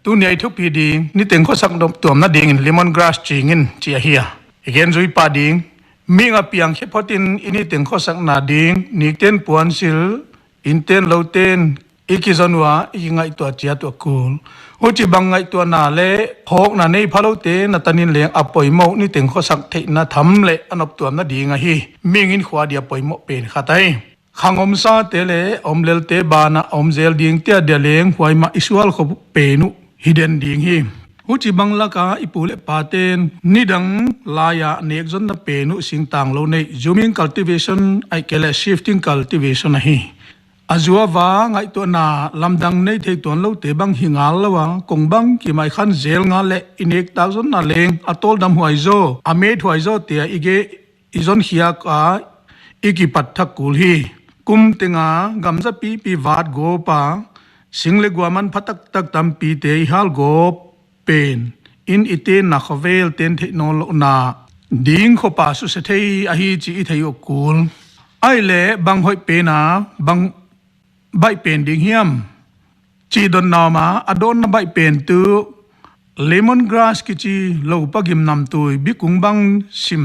tu nei thu pi ding ni teng khosak noptuamna ding in lemongrass chingin chi hia again zui pa ding minga piang hepotin ini teng khosak na ding ni ten puan sil inten loten ikizanwa ingai to chia to kul uchi bangai to na le phok na nei phalote na tanin leng apoi mo ni teng khosak the na tham le anoptuamna ding a hi mingin khwa dia poi mo pen khatai khangom sa te le omlel te bana omzel ding te de leng huai ma isual kho penu hidden ding hi uchi bangla ka ipule paten nidang laya nek zon na penu singtang lo nei zooming cultivation ai kele shifting cultivation hi azua wa ngai to na lamdang nei thei ton lo te bang hingal lawa kongbang ki mai khan zel nga le inek ta zon na leng atol dam huai zo ame thuai zo te ige izon hia ka iki pathak kul hi kum tenga gamza pi wat go pa single guaman phatak tak tam pi te hal go pen in ite na khavel ten the no na ding kho pa su se thei a hi chi thei o kul ai le bang hoi pe na bang bai pen ding hiam chi don na ma adon na bai pen tu lemongrass ki chi lo pa gim nam tu bi kung bang sim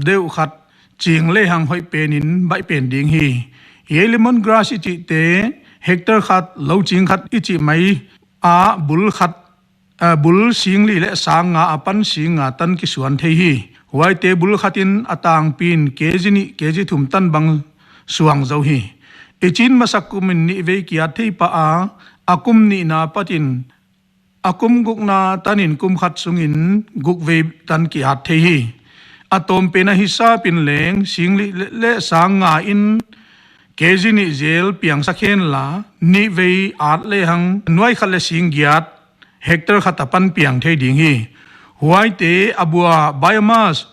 deu khat ching le hang hoi pen in bai pen ding hi ye lemongrass chi te hector khat lo ching khat ichi mai a bul khat bul sing li le sang nga apan sing nga tan ki suan thei hi wai te bul khatin atang pin keji thum tan bang suang zo hi echin masakum ni ve ki athei pa a akum ni na patin akum guk na tanin kum khat sungin guk ve tan ki at thei hi atom pe na hisa pin leng sing li le sang nga in keji ni zel piang sakhen la ni ve at le hang noi khale sing giat hector khatapan piang thei ding hi huai te abua biomass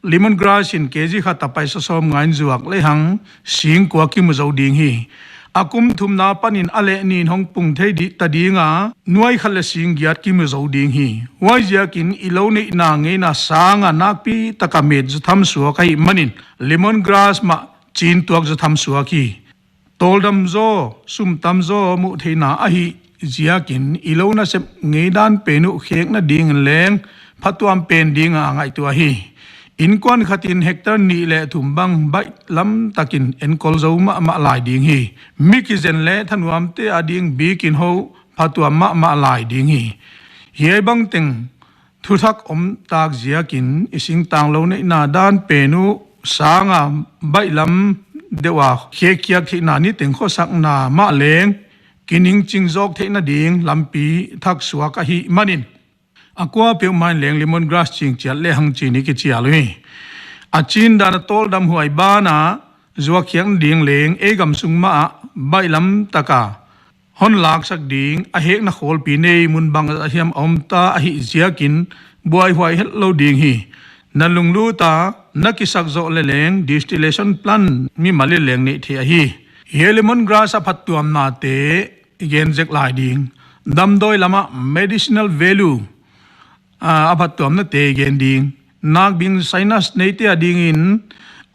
lemongrass in keji khatapai so som ngain zuak le hang sing kwa ki mu zo ding hi akum thum na panin ale nin hong pung thei di ta dinga nuai khale sing giat ki mu zo ding hi huai jakin ilo nei na nge na sanga nakpi takamet zu tham suwa kai manin lemongrass ma chin tuak zu tham suwa ki toldam zo sum tam zo mu theina a hi ziakin ilona sep ngeidan penu khek na ding leng phatuam pen ding a ngai tu hi in kon khatin hector ni le thumbang bai lam takin en kol zo ma lai ding hi mikizen le thanuam te ading bikin ho phatuam ma lai ding hi ye bang teng thuthak om tak ziakin ising tang lo nei na dan penu sanga bai lam dewa khekya thina ni teng kho sak na ma leng kining chingzok the na ding lampi thak suwa ka hi manin akwa pe man leng lemongrass ching chial le hang chi ni ki chialwi achin dan tol dam huai bana zuwa khyang ding leng e gam sung ma bai lam taka hon lak sak ding a hek na khol pi nei mun bang a hiam om ta a hi ziakin buai huai hel lo ding hi nalung lu ta nakisak zo le leng distillation plant mi mali leng ni the a hi he lemongrass a phattuam na te gen jek lai ding dam doi lama medicinal value a phattuam na te gen ding nak bing sinus nei te ding in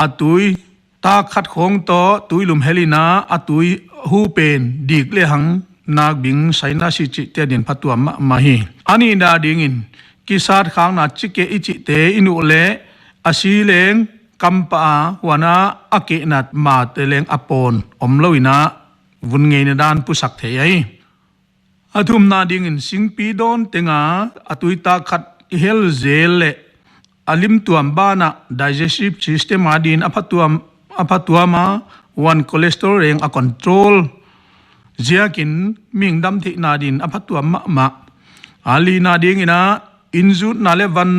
atui ta khat khong to tuilum helina atui hu pen dik le hang nak bing sinus chi te din phattuam ma hi ani da ding in kisat khang na chike ichi te inu le asileng kampa wana ake nat ma teleng apon omloina vun ngei na dan pusak the ai athum na ding in singpi don tenga atuita khat hel zele alim tuam bana digestive system adin apatuama one cholesterol reng a control ziakin mingdam thi na din apatuam ma ali na ding ina injut na le van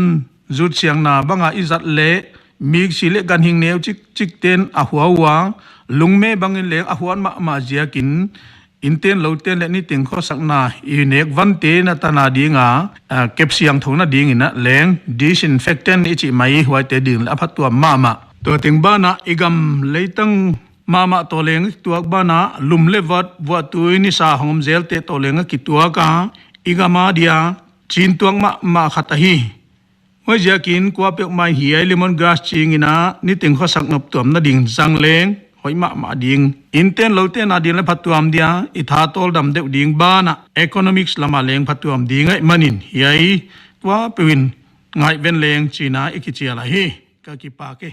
jut siang na banga izat le mig sile gan hing neu chik ten a huwa lungme bangin leng a huan ma ziakin inten loten le ni ting kho sakna inek van te na tana dinga kepsiang thona ding ina leng disinfectant ichi mai huai te ding la phatwa mama to ting bana igam leitang mama to leng tuak bana lum le wat wa tuini sa hom zel te to leng ki tuaka igama dia chin tuang ma khatahi hoi jakin kwa pek mai hi lemongrass chingina ni ting kho sak nop tom na ding jang leng hoi ma ding inten lote na din le phatuam dia I tha tol dam deuh ding ba na economics lama leng phatuam ding ai manin hiai kwa pewin ngai ven leng china ikichia la hi ka ki pa ke